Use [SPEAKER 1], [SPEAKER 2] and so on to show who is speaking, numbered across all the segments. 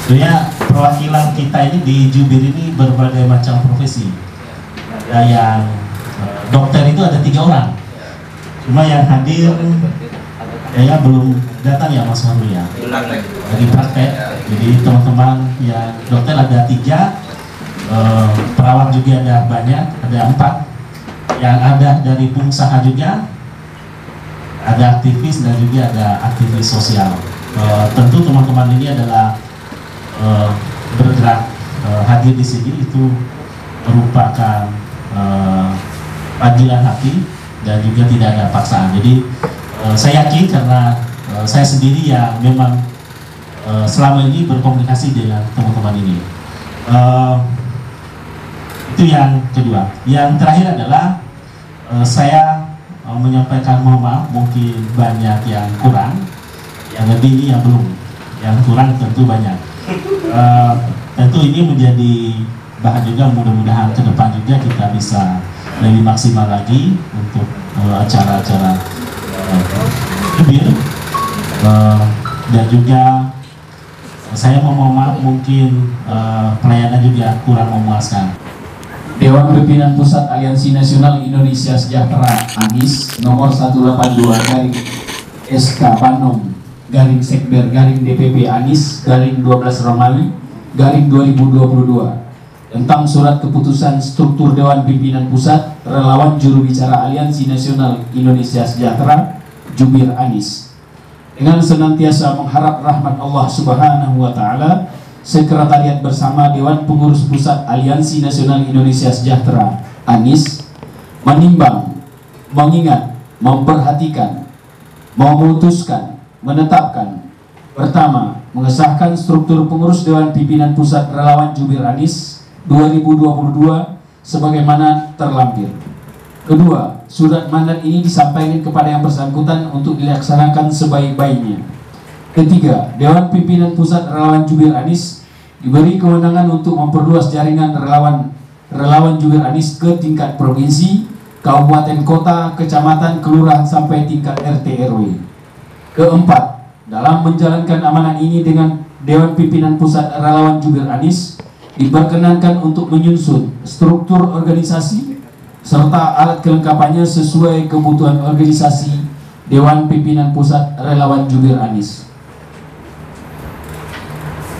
[SPEAKER 1] Sebenarnya perwakilan kita ini di Jubir ini berbagai macam profesi. Ada yang dokter itu ada 3 orang. Cuma yang hadir ya belum datang ya Mas Fahmi ya. Lagi praktek. Jadi teman-teman ya dokter ada 3, perawat juga ada banyak, ada 4. Yang ada dari pengusaha juga, ada aktivis dan juga ada aktivis sosial. Tentu teman-teman ini adalah bergerak hadir di sini itu merupakan panggilan hati dan juga tidak ada paksaan. Jadi saya yakin karena saya sendiri yang memang selama ini berkomunikasi dengan teman-teman ini. Itu yang kedua. Yang terakhir adalah saya menyampaikan mohon maaf, mungkin banyak yang kurang, yang lebih ini yang belum, yang kurang tentu banyak. Tentu ini menjadi bahan juga, mudah-mudahan ke depan juga kita bisa lebih maksimal lagi untuk acara-acara Jubir. Dan juga saya mohon maaf mungkin pelayanan juga kurang memuaskan.
[SPEAKER 2] Dewan Pimpinan Pusat Aliansi Nasional Indonesia Sejahtera ANIS nomor 182 garing SK Bandung garing Sekber garing DPP ANIS garing 12 Romawi garing 2022 tentang surat keputusan struktur Dewan Pimpinan Pusat Relawan Juru Bicara Aliansi Nasional Indonesia Sejahtera Jubir ANIS. Dengan senantiasa mengharap rahmat Allah Subhanahu wa Ta'ala, Sekretariat bersama Dewan Pengurus Pusat Aliansi Nasional Indonesia Sejahtera ANIS menimbang, mengingat, memperhatikan, memutuskan, menetapkan. Pertama, mengesahkan struktur pengurus Dewan Pimpinan Pusat Relawan Jubir ANIS 2022 sebagaimana terlampir. Kedua, surat mandat ini disampaikan kepada yang bersangkutan untuk dilaksanakan sebaik-baiknya. Ketiga, Dewan Pimpinan Pusat Relawan Jubir ANIS diberi kewenangan untuk memperluas jaringan relawan Jubir ANIS ke tingkat provinsi, kabupaten, kota, kecamatan, kelurahan sampai tingkat RT RW. Keempat, dalam menjalankan amanah ini dengan Dewan Pimpinan Pusat Relawan Jubir ANIS diperkenankan untuk menyusun struktur organisasi serta alat kelengkapannya sesuai kebutuhan organisasi Dewan Pimpinan Pusat Relawan Jubir ANIS.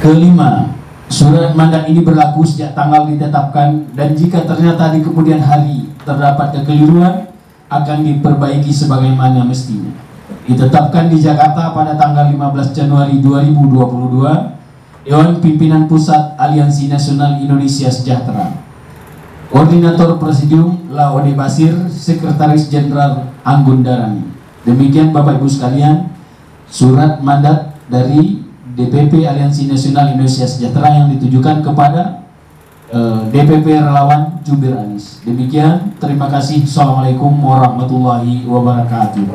[SPEAKER 2] Kelima, surat mandat ini berlaku sejak tanggal ditetapkan dan jika ternyata di kemudian hari terdapat kekeliruan akan diperbaiki sebagaimana mestinya. Ditetapkan di Jakarta pada tanggal 15 Januari 2022, Dewan Pimpinan Pusat Aliansi Nasional Indonesia Sejahtera. Koordinator Presidium Laode Basir, Sekretaris Jenderal Anggun Darani. Demikian Bapak Ibu sekalian, surat mandat dari DPP Aliansi Nasional Indonesia Sejahtera yang ditujukan kepada DPP Relawan Jubir ANIS. Demikian, terima kasih. Assalamualaikum warahmatullahi wabarakatuh.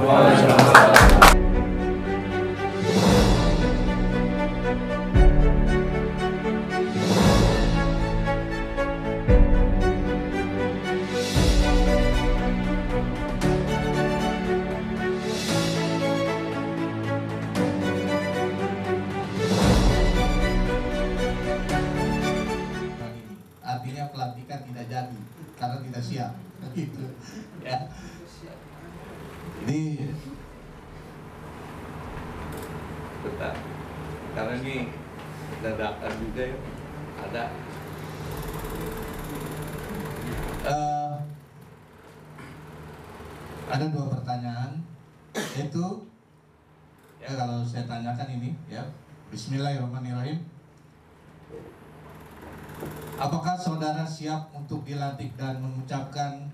[SPEAKER 1] Artinya pelantikan tidak jadi karena tidak siap, gitu ya. Ini
[SPEAKER 3] bentar, karena ini dadakan juga ya, ada.
[SPEAKER 1] Ada 2 pertanyaan, yaitu ya kalau saya tanyakan ini ya, Bismillahirrahmanirrahim. Apakah saudara siap untuk dilantik dan mengucapkan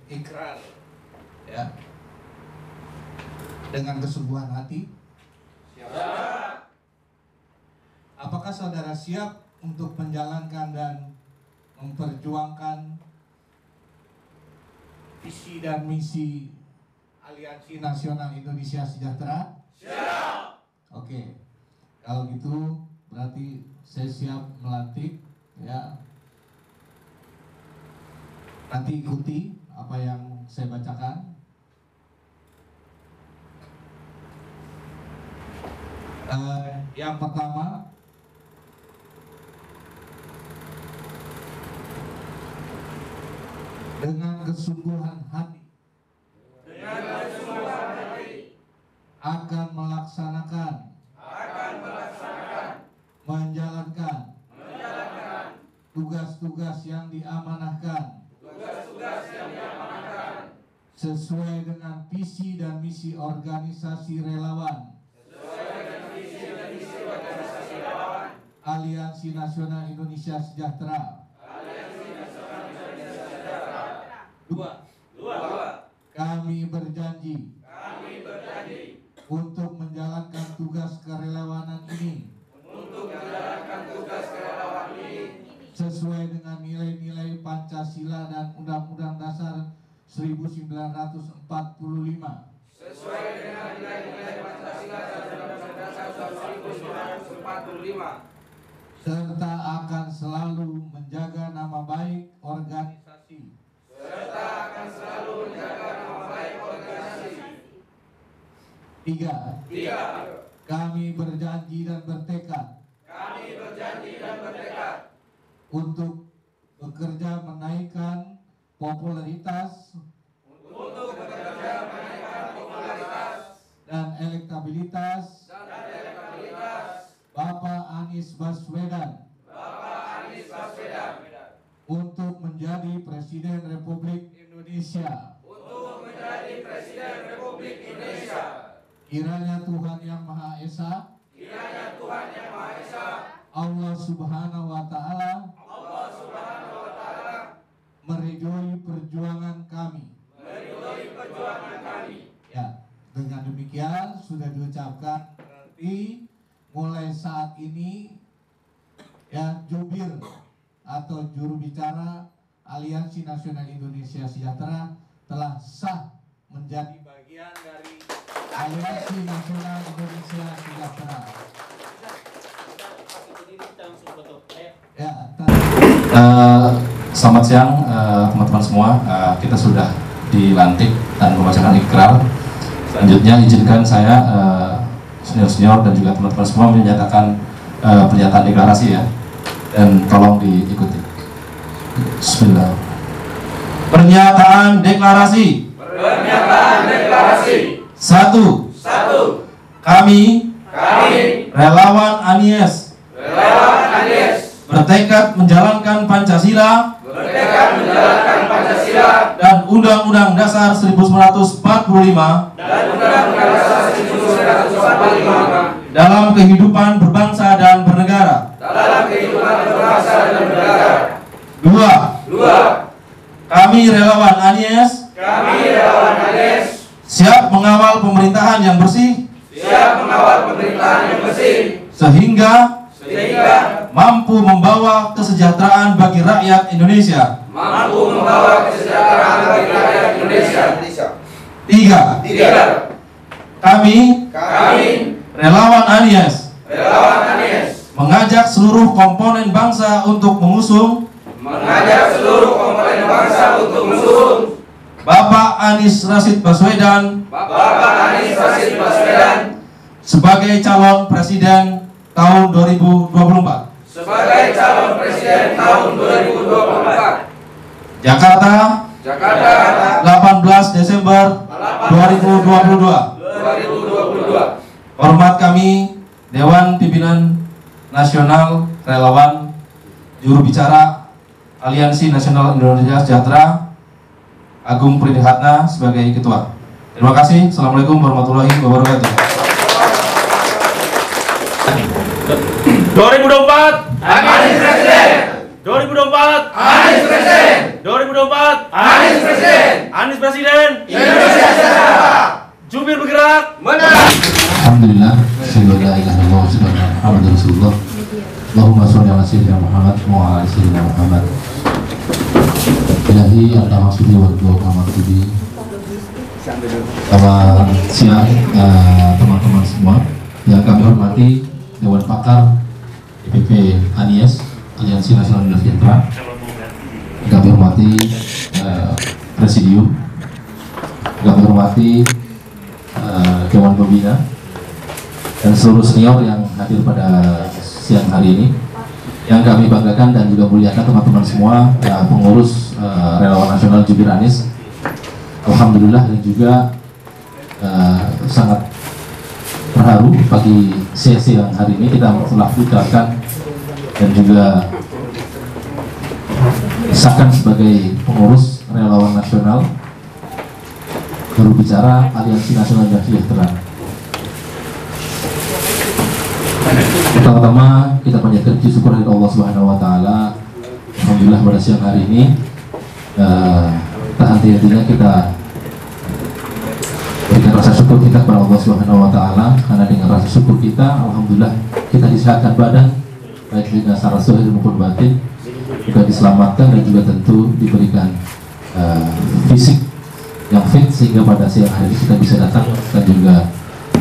[SPEAKER 1] ikrar ya dengan kesungguhan hati? Siap. Apakah saudara siap untuk menjalankan dan memperjuangkan visi dan misi Aliansi Nasional Indonesia Sejahtera? Siap. Oke, kalau gitu berarti saya siap melantik ya. Nanti ikuti apa yang saya bacakan. Yang pertama,
[SPEAKER 4] dengan kesungguhan hati akan melaksanakan menjalankan tugas-tugas yang diamanahkan sesuai dengan visi dan misi organisasi relawan Aliansi Nasional Indonesia Sejahtera. Kami berjanji untuk menjalankan tugas kerelawanan ini sesuai dengan nilai-nilai Pancasila dan Undang-Undang Dasar 1945.
[SPEAKER 5] Sesuai dengan nilai-nilai Pancasila dan Undang-Undang Dasar 1945.
[SPEAKER 4] Serta akan selalu menjaga nama baik organisasi. Tiga. Kami berjanji dan bertekad untuk bekerja menaikkan popularitas dan elektabilitas Bapak Anies Baswedan untuk menjadi Presiden Republik Indonesia. Kiranya Tuhan Yang Maha Esa, Allah Subhanahu wa Ta'ala meridhoi perjuangan kami. Ya, dengan demikian sudah diucapkan, berarti mulai saat ini ya jubir atau juru bicara Aliansi Nasional Indonesia Sejahtera telah sah menjadi bagian dari Aliansi Nasional Indonesia Sejahtera. Ya,
[SPEAKER 6] selamat siang teman-teman semua. Kita sudah dilantik dan membacakan ikrar. Selanjutnya izinkan saya senior-senior dan juga teman-teman semua menyatakan pernyataan deklarasi ya. Dan tolong diikuti. Bismillah. Pernyataan deklarasi. Satu. Kami relawan Anies bertekad menjalankan Pancasila dan Undang-Undang Dasar 1945 dalam kehidupan berbangsa dan bernegara. Dua. Kami relawan Anies siap mengawal pemerintahan yang bersih sehingga mampu membawa kesejahteraan bagi rakyat Indonesia. Tiga. Kami relawan Anies mengajak seluruh komponen bangsa untuk mengusung Bapak Anies Rashid Baswedan sebagai calon presiden tahun 2024. Jakarta, 18 Desember 2022. Hormat kami Dewan Pimpinan Nasional Relawan Juru Bicara Aliansi Nasional Indonesia Sejahtera Agung Prihatna sebagai Ketua. Terima kasih. Assalamualaikum warahmatullahi wabarakatuh.
[SPEAKER 7] 2024 Anies Presiden. 2024 Anies Presiden. 2024 Anies Presiden. Anies Presiden. Indonesia Sejahtera. Jubir bergerak. Menang.
[SPEAKER 8] Alhamdulillah. Sallallahu alaihi wasallam. Muhammad Rasulullah. Allahumma sholli ala sayyidina Muhammad wa ala sayyidina Muhammad. Ilahi anta maksudi wa du'a maksudi. Selamat siang teman-teman semua yang kami hormati Dewan Pakar DPP Anies Aliansi Nasional Indonesia Sejahtera, kami hormati Presidium, kami hormati Dewan Pembina dan seluruh senior yang hadir pada siang hari ini. Yang kami banggakan dan juga muliakan teman-teman semua, pengurus relawan nasional Jubir Anies. Alhamdulillah, dan juga sangat terharu pagi siang hari ini kita telah ucapkan dan juga disahkan sebagai pengurus relawan nasional juru bicara Aliansi Nasional Jamiah Sejahtera. Pertama-tama kita panjatkan puji syukur dari Allah Subhanahu wa taala. Alhamdulillah pada siang hari ini tak henti-hentinya kita berikan rasa syukur kita kepada Allah Subhanahu wa taala, karena dengan rasa syukur kita alhamdulillah kita disehatkan badan baik dengan secara zahir maupun batin, juga diselamatkan dan juga tentu diberikan fisik yang fit sehingga pada siang hari ini kita bisa datang dan juga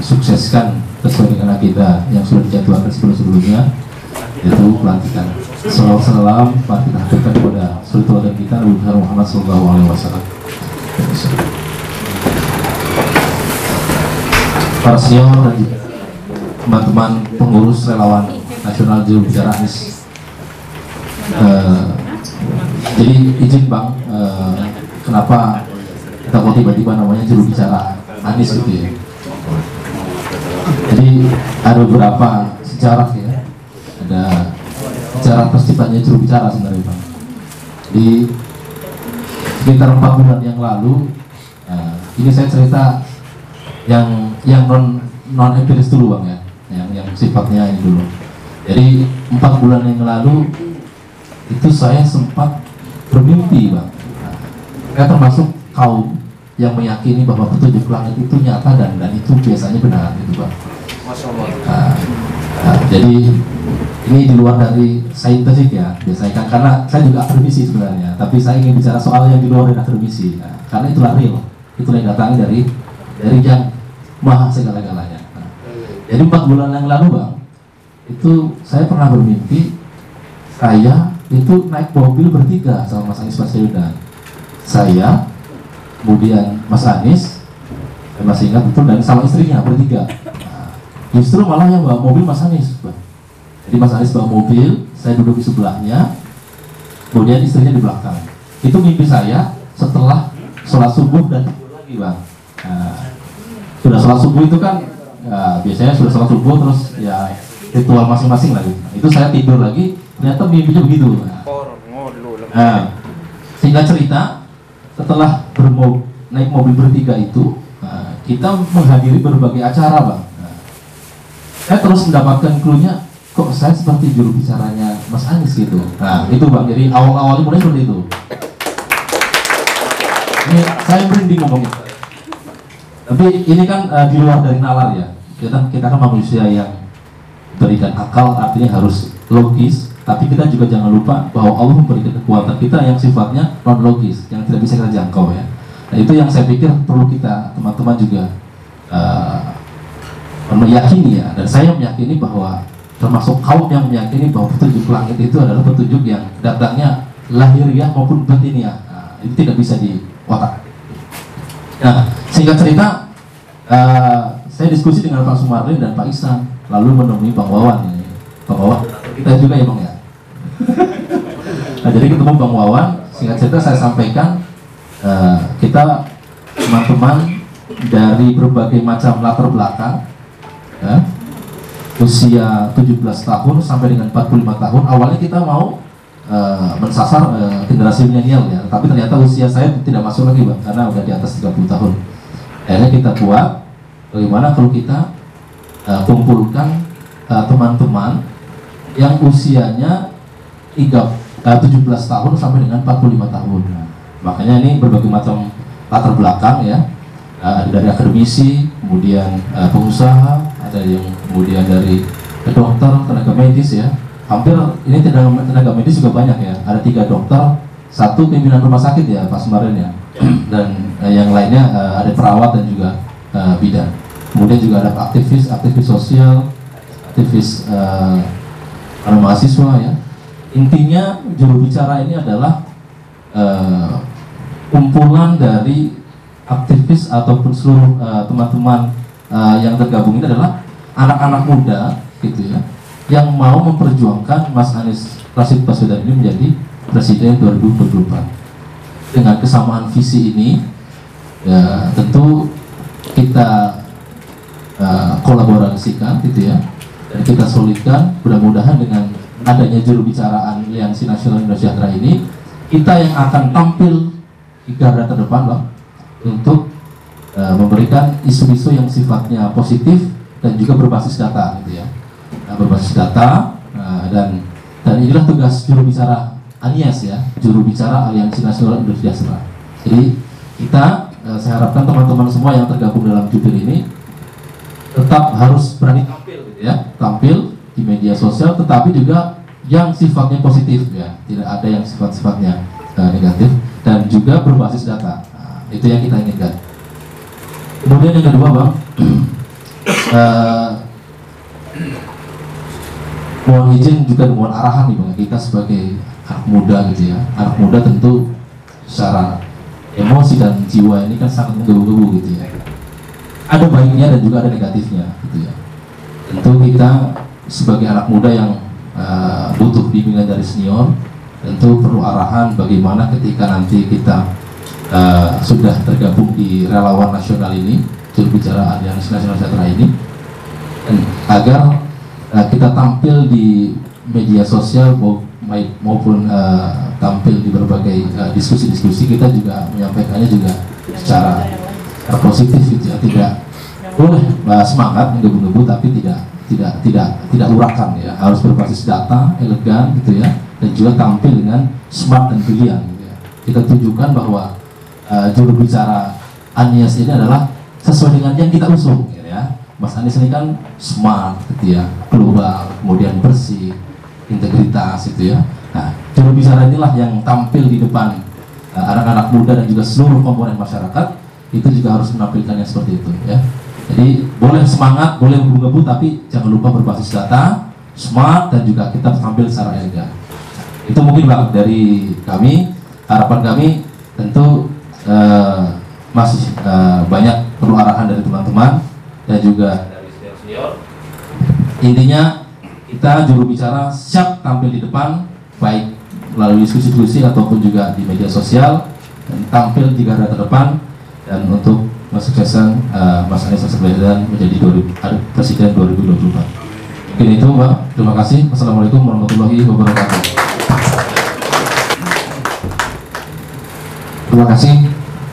[SPEAKER 8] sukseskan sesuai dengan agenda yang sudah dijadwalkan sebelum-sebelumnya, yaitu pelantikan. Salam mari kita haturkan kepada saudara kita Nabi Muhammad SAW. Para senior dan teman-teman pengurus relawan nasional juru bicara Anies. Jadi izin Bang, kenapa kita kok tiba-tiba namanya juru bicara Anies gitu ya? Jadi ada beberapa sejarah ya, ada sejarah terciptanya juru bicara sebenarnya Bang. Di sekitar 4 bulan yang lalu, ini saya cerita yang non empiris dulu Bang ya, yang sifatnya ini dulu. Jadi 4 bulan yang lalu itu saya sempat bermimpi Bang. Saya termasuk kaum yang meyakini bahwa petunjuk langit itu nyata dan itu biasanya benar gitu Bang. Jadi ini di luar dari saintifik ya biasanya kan, karena saya juga akademisi sebenarnya, tapi saya ingin bicara soal yang di luar dari akademisi, karena itulah real, itulah yang datangnya dari yang maha segala-galanya. Jadi 4 bulan yang lalu Bang, itu saya pernah bermimpi saya itu naik mobil bertiga sama Mas Anies Baswedan. Saya, kemudian Mas Anies, saya masih ingat betul, dan sama istrinya bertiga. Justru malah yang bawa mobil Mas Anies Bang. Jadi Mas Anies bawa mobil, saya duduk di sebelahnya, kemudian istrinya di belakang. Itu mimpi saya setelah sholat subuh dan tidur lagi Bang. Sudah sholat subuh itu kan biasanya sudah sholat subuh terus ya ritual masing-masing lagi. Itu saya tidur lagi, ternyata mimpinya begitu. Singkat cerita, setelah naik mobil bertiga itu, kita menghadiri berbagai acara Bang. Saya terus mendapatkan clue-nya, kok saya seperti juru bicaranya Mas Anies gitu. Nah itu Bang, jadi awal-awalnya mulai seperti itu. Ini saya merinding ngomongnya. Tapi ini kan di luar dari nalar ya. Kita kan manusia yang berikan akal, artinya harus logis. Tapi kita juga jangan lupa bahwa Allah memberikan kekuatan kita yang sifatnya non logis, yang tidak bisa kita jangkau ya. Nah itu yang saya pikir perlu kita teman-teman juga meyakini ya. Dan saya meyakini bahwa termasuk kaum yang meyakini bahwa petunjuk langit itu adalah petunjuk yang datangnya lahiriah maupun batiniah. Itu tidak bisa diotak. Nah, singkat cerita, saya diskusi dengan Pak Sumarlin dan Pak Ihsan, lalu menemui Bang Wawan. Bang Wawan kita juga ya Bang ya. Nah, jadi ketemu Bang Wawan, singkat cerita saya sampaikan kita teman-teman dari berbagai macam latar belakang, ya, usia 17 tahun sampai dengan 45 tahun. Awalnya kita mau mensasar generasi milenial ya, tapi ternyata usia saya tidak masuk lagi Bang, karena udah di atas 30 tahun. Akhirnya kita buat bagaimana kalau kita kumpulkan teman-teman yang usianya 17 tahun sampai dengan 45 tahun. Nah, makanya ini berbagai macam latar belakang ya, ada dari akademisi, kemudian pengusaha, ada yang kemudian dari dokter, tenaga medis ya. Hampir ini tenaga medis juga banyak ya, ada 3 dokter, 1 pimpinan rumah sakit ya Pak Sumarlin ya, dan yang lainnya ada perawat dan juga bidan. Kemudian juga ada aktivis sosial, aktivis mahasiswa ya. Intinya juru bicara ini adalah kumpulan dari aktivis ataupun seluruh teman-teman yang tergabung ini adalah anak-anak muda gitu ya, yang mau memperjuangkan Mas Anies Rashid Baswedan ini menjadi presiden 2024. dengan kesamaan visi ini, ya tentu kita kolaborasikan gitu ya, dan kita solidkan. Mudah-mudahan dengan adanya juru bicara Aliansi Nasional Indonesia Sejahtera ini, kita yang akan tampil di garda terdepan Bang, untuk memberikan isu-isu yang sifatnya positif dan juga berbasis data gitu ya. Berbasis data, dan inilah tugas juru bicara ANIAS ya, juru bicara Aliansi Nasional Indonesia Sejahtera. Jadi kita, saya harapkan teman-teman semua yang tergabung dalam jubir ini tetap harus berani tampil gitu ya, tampil di media sosial, tetapi juga yang sifatnya positif ya, tidak ada yang sifat-sifatnya negatif, dan juga berbasis data. Itu yang kita inginkan. Kemudian yang kedua Bang, mohon izin juga mohon arahan nih Bang, kita sebagai anak muda gitu ya. Anak muda tentu secara emosi dan jiwa ini kan sangat menggebu-gebu gitu ya. Ada baiknya dan juga ada negatifnya gitu ya. Tentu kita sebagai anak muda yang butuh bimbingan dari senior, tentu perlu arahan bagaimana ketika nanti kita sudah tergabung di relawan nasional ini, juru bicara Aliansi Nasional Sejahtera ini, dan agar kita tampil di media sosial maupun tampil di berbagai diskusi-diskusi, kita juga menyampaikannya juga secara positif gitu ya. Tidak boleh semangat menggebu-gebu tapi tidak urakan ya, harus berbasis data, elegan gitu ya, dan juga tampil dengan smart dan brilian gitu ya. Kita tunjukkan bahwa juru bicara ANIAS ini adalah sesuai dengan yang kita usung gitu ya. Mas Anies ini kan smart gitu ya, global, kemudian bersih, integritas gitu ya. Nah, juru bicara inilah yang tampil di depan anak-anak muda dan juga seluruh komponen masyarakat, itu juga harus menampilkannya seperti itu ya. Jadi boleh semangat, boleh menggebu-gebu, tapi jangan lupa berbasis data, smart, dan juga kita tampil secara elegan. Itu mungkin Bang dari kami. Harapan kami tentu masih banyak perlu arahan dari teman-teman dan juga dari senior. Intinya kita juru bicara siap tampil di depan, baik melalui diskusi-diskusi ataupun juga di media sosial, dan tampil di garda terdepan, dan untuk kesuksesan Mas Anies Baswedan menjadi Presiden 2024. Mungkin itu Mbak, terima kasih. Wassalamualaikum warahmatullahi wabarakatuh.
[SPEAKER 9] Terima kasih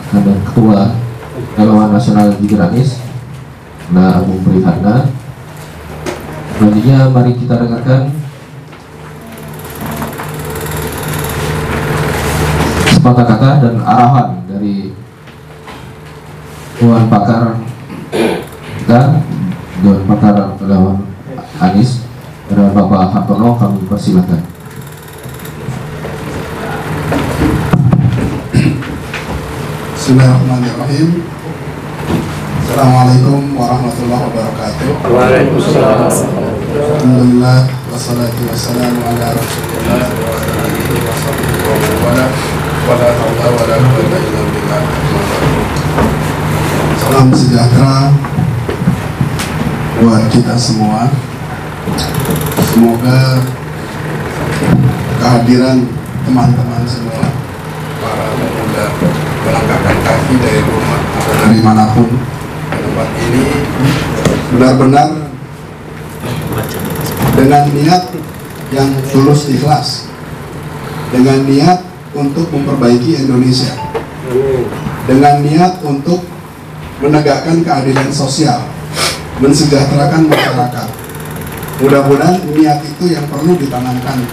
[SPEAKER 9] kepada Ketua Relawan Nasional Jubir Anies, Nah Bung Prihana. Selanjutnya mari kita dengarkan sepatah kata dan arahan dari Dewan Pakar kita, Dewan Pakar Relawan Anies, dan Bapak Hartono, kami persilakan.
[SPEAKER 10] Bismillahirrahmanirrahim. Assalamualaikum warahmatullahi wabarakatuh.
[SPEAKER 5] Waalaikumsalam.
[SPEAKER 10] Alhamdulillah, wassalatu wassalamu ala rasulillah wa ala alihi wa sahbihi wa man wala haula wala quwwata illa billah. Salam sejahtera buat kita semua. Semoga kehadiran teman-teman semua, para pemuda, melangkahkan kaki dari rumah atau dari manapun tempat ini benar-benar dengan niat yang tulus ikhlas, dengan niat untuk memperbaiki Indonesia, dengan niat untuk menegakkan keadilan sosial, mensejahterakan masyarakat. Mudah-mudahan niat itu yang perlu ditanamkan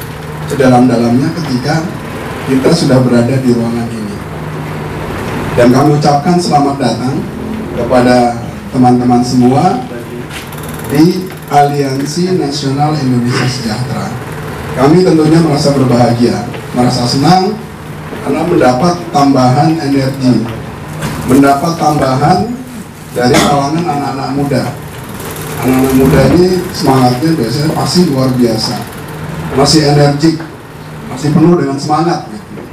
[SPEAKER 10] sedalam-dalamnya ketika kita sudah berada di ruangan ini. Dan kami ucapkan selamat datang kepada teman-teman semua di Aliansi Nasional Indonesia Sejahtera. Kami tentunya merasa berbahagia, merasa senang karena mendapat tambahan energi, mendapat tambahan dari kalangan anak-anak muda. Anak-anak muda ini semangatnya biasanya pasti luar biasa, masih energik, masih penuh dengan semangat gitu.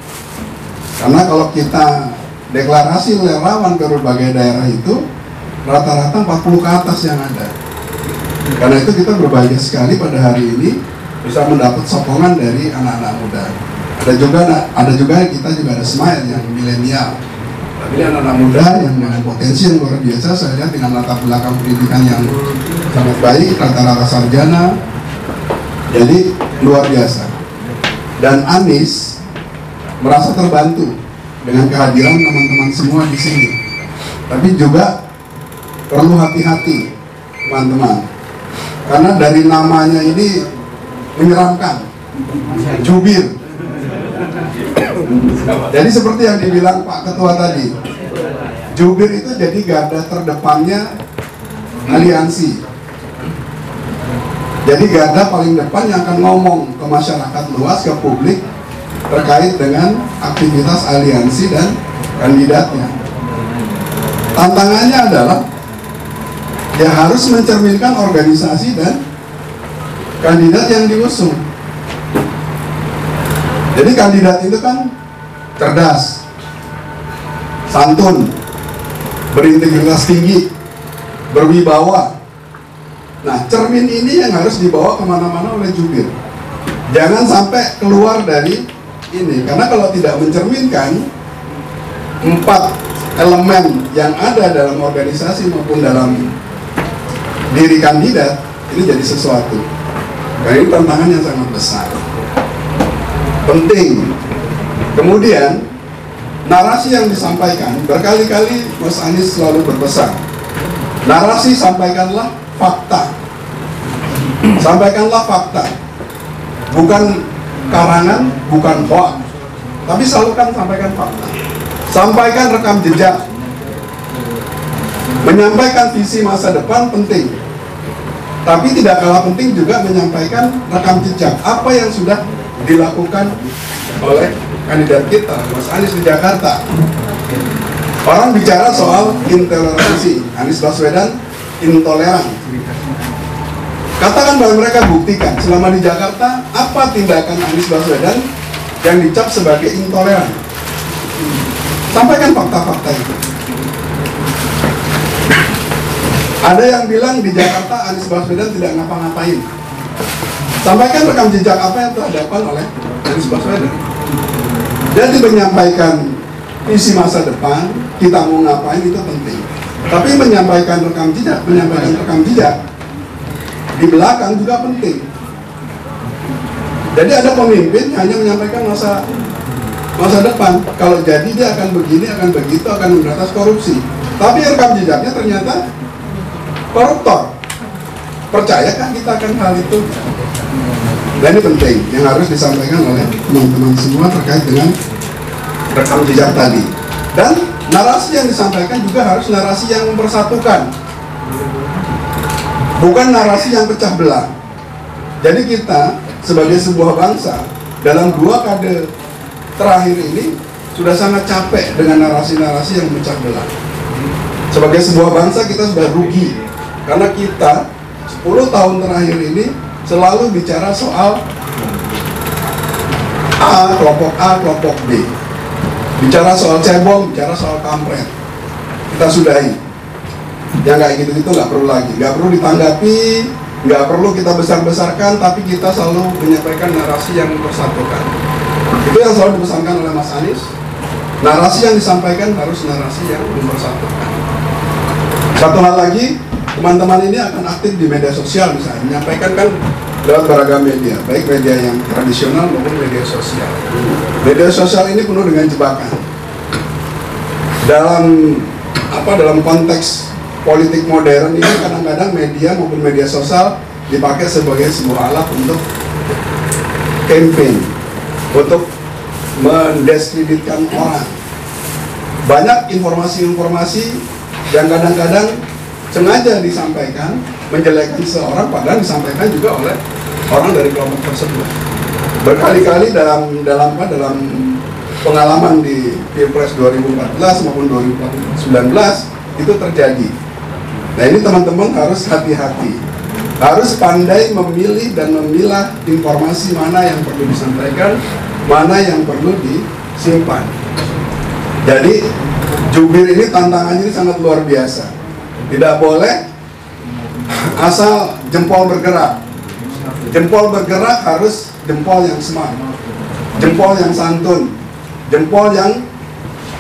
[SPEAKER 10] Karena kalau kita deklarasi relawan ke berbagai daerah itu rata-rata 40 ke atas yang ada. Karena itu kita berbahagia sekali pada hari ini bisa mendapat sokongan dari anak-anak muda. Ada juga kita juga ada Smile yang milenial. Tapi ini anak-anak muda yang dengan potensi yang luar biasa. Saya lihat dengan latar belakang pendidikan yang sangat baik, rata-rata sarjana. Jadi luar biasa. Dan Anies merasa terbantu dengan kehadiran teman-teman semua di sini. Tapi juga perlu hati-hati, teman-teman, karena dari namanya ini menyeramkan, jubir. Jadi seperti yang dibilang Pak Ketua tadi, jubir itu jadi garda terdepannya aliansi. Jadi garda paling depan yang akan ngomong ke masyarakat luas, ke publik terkait dengan aktivitas aliansi dan kandidatnya. Tantangannya adalah dia harus mencerminkan organisasi dan kandidat yang diusung. Jadi kandidat itu kan cerdas, santun, berintegritas tinggi, berwibawa. Nah, cermin ini yang harus dibawa kemana-mana oleh jubir. Jangan sampai keluar dari ini, karena kalau tidak mencerminkan 4 elemen yang ada dalam organisasi maupun dalam diri kandidat, ini jadi sesuatu. Nah, ini tantangan yang sangat besar. Penting. Kemudian narasi yang disampaikan berkali-kali Mas Anies selalu berpesan. Narasi sampaikanlah fakta. Sampaikanlah fakta. Bukan karangan, bukan hoax. Tapi selalu kan sampaikan fakta. Sampaikan rekam jejak. Menyampaikan visi masa depan penting. Tapi tidak kalah penting juga menyampaikan rekam jejak. Apa yang sudah dilakukan oleh kandidat kita, Mas Anies di Jakarta. Orang bicara soal intoleransi, Anies Baswedan intoleran. Katakan bahwa mereka buktikan selama di Jakarta apa tindakan Anies Baswedan yang dicap sebagai intoleran. Sampaikan fakta-fakta itu. Ada yang bilang di Jakarta Anies Baswedan tidak ngapa-ngapain. Sampaikan rekam jejak apa yang telah dilakukan oleh Anies Baswedan. Jadi menyampaikan visi masa depan, kita mau ngapain itu penting. Tapi menyampaikan rekam jejak di belakang juga penting. Jadi ada pemimpin hanya menyampaikan masa depan. Kalau jadi dia akan begini, akan begitu, akan memberantas korupsi. Tapi rekam jejaknya ternyata koruptor. Percayakah kita akan hal itu? Dan ini penting yang harus disampaikan oleh teman-teman semua terkait dengan rekam jejak tadi. Dan narasi yang disampaikan juga harus narasi yang mempersatukan, bukan narasi yang pecah belah. Jadi kita sebagai sebuah bangsa dalam 2 dekade terakhir ini sudah sangat capek dengan narasi-narasi yang pecah belah. Sebagai sebuah bangsa kita sudah rugi karena kita 10 tahun terakhir ini selalu bicara soal A, kelompok B. Bicara soal cebong, bicara soal kampret. Kita sudahi. Yang kayak gitu-gitu nggak perlu lagi. Nggak perlu ditanggapi, nggak perlu kita besar-besarkan, tapi kita selalu menyampaikan narasi yang mempersatukan. Itu yang selalu dipesankan oleh Mas Anies. Narasi yang disampaikan harus narasi yang mempersatukan. Satu hal lagi, teman-teman ini akan aktif di media sosial misalnya, menyampaikan kan lewat beragam media, baik media yang tradisional maupun media sosial. Media sosial ini penuh dengan jebakan. Dalam konteks politik modern ini kadang-kadang media maupun media sosial dipakai sebagai sebuah alat untuk campaign, untuk mendiskreditkan orang. Banyak informasi-informasi yang kadang-kadang sengaja disampaikan menjelekkan seseorang, padahal disampaikan juga oleh orang dari kelompok tersebut. Berkali-kali dalam pengalaman di Pilpres 2014 maupun 2019 itu terjadi. Nah, ini teman-teman harus hati-hati, harus pandai memilih dan memilah informasi mana yang perlu disampaikan, mana yang perlu disimpan. Jadi jubir ini tantangannya sangat luar biasa. Tidak boleh asal jempol bergerak. Jempol bergerak harus jempol yang smart. jempol yang santun, jempol yang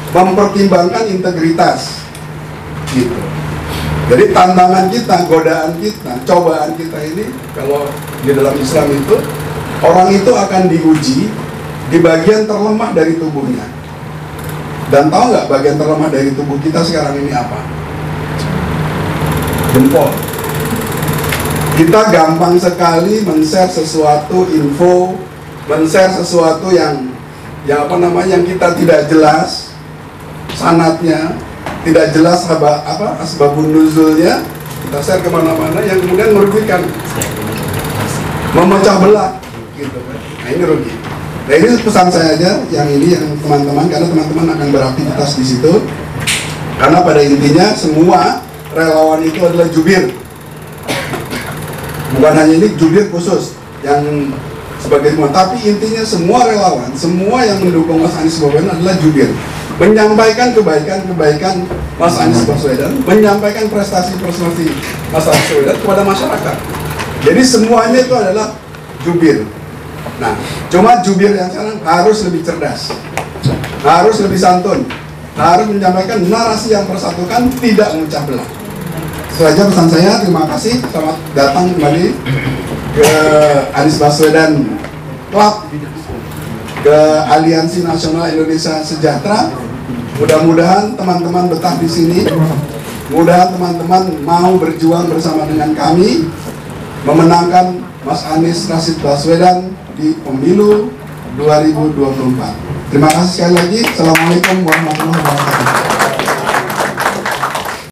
[SPEAKER 10] mempertimbangkan integritas, gitu. Jadi tantangan kita, godaan kita, cobaan kita ini, kalau di dalam Islam itu, orang itu akan diuji di bagian terlemah dari tubuhnya. Dan tahu nggak bagian terlemah dari tubuh kita sekarang ini apa? Jempol. Kita gampang sekali men-share sesuatu info, men-share sesuatu yang yang kita tidak jelas sanadnya, tidak jelas asbabun nuzulnya, kita share kemana-mana yang kemudian merugikan, memecah belah, gitu kan. Nah ini rugi. Nah ini pesan saya aja, yang ini yang teman-teman, karena teman-teman akan beraktivitas di situ. Karena pada intinya semua relawan itu adalah jubir. Bukan hanya ini jubir khusus yang sebagai teman, tapi intinya semua relawan, semua yang mendukung Mas Anies Baswedan adalah jubir. Menyampaikan kebaikan-kebaikan Mas Anies Baswedan, menyampaikan prestasi-prestasi Mas Anies Baswedan kepada masyarakat. Jadi semuanya itu adalah jubir. Nah, cuma jubir yang sekarang harus lebih cerdas, harus lebih santun, harus menyampaikan narasi yang persatukan, tidak memecah belah. Itu saja pesan saya. Terima kasih. Selamat datang kembali ke Anies Baswedan Club, ke Aliansi Nasional Indonesia Sejahtera. Mudah-mudahan teman-teman betah di sini. Mudah-mudahan teman-teman mau berjuang bersama dengan kami memenangkan Mas Anies Rashid Baswedan di pemilu 2024. Terima kasih sekali lagi. Assalamualaikum warahmatullahi wabarakatuh.